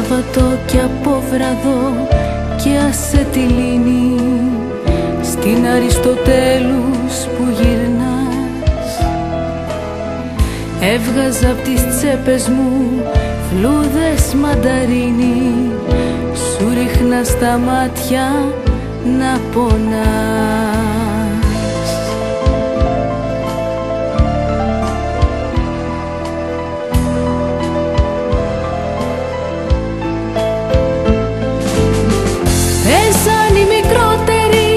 Σάββατο κι από βραδό και άσε τη λύνη στην Αριστοτέλους που γυρνάς. Έβγαζα απ' τις τσέπες μου φλούδες μανταρίνι, σου ρίχνα στα μάτια να πονάς. Πέσαν οι μικρότεροι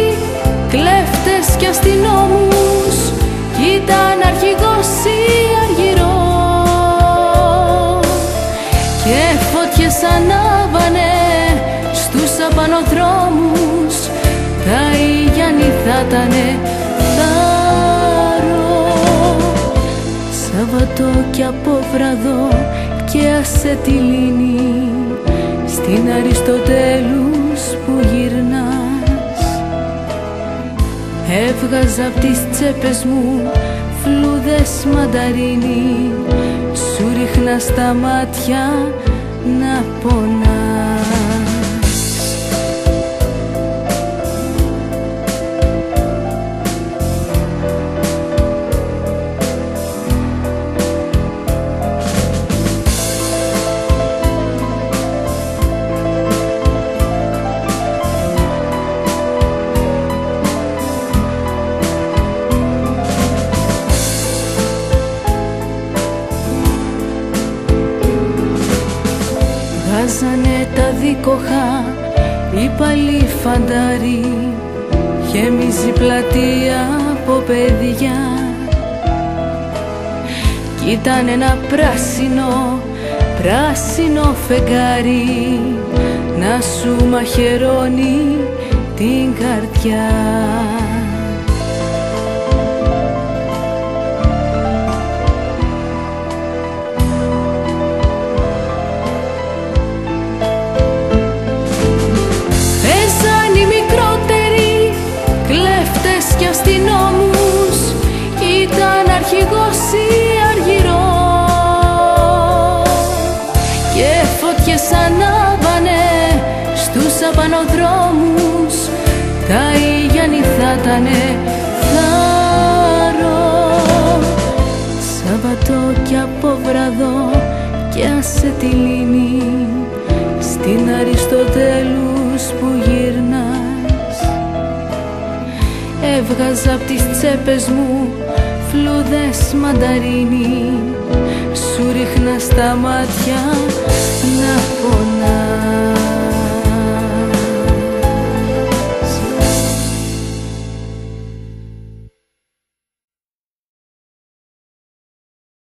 κλέφτες κι αστυνόμους κι ήταν αρχηγός ή αργυρός, και φωτιές ανάβανε στους απανοδρόμους, τα Ιγιάννη θα ήτανε θάρρο. Σάββατο κι από βραδό και άσε τη λύνη στην Αριστοτέλους που γυρνάς. Έβγαζα απ' τις τσέπες μου φλούδες μανταρίνι, σου ρίχνα στα μάτια να πονάς. Βγάζανε τα δίκοχα οι παλιοί φαντάροι, γέμιζε πλατεία από παιδιά, κι ήταν ένα πράσινο φεγγάρι να σου μαχαιρώνει την καρδιά. Κι αστυνόμους ήταν αρχηγός ή αργυρός, και φωτιές ανάβανε στους απανοδρόμους, τα Ιγιάννη θα ήτανε θάρρο. Σάββατο κι από βραδό και άσε τη λύνη στην Αριστοτέλους που γυρνάς. Έβγαζα απ' τις τσέπες μου φλούδες μανταρίνι, σου ρίχνα στα μάτια να πονάς.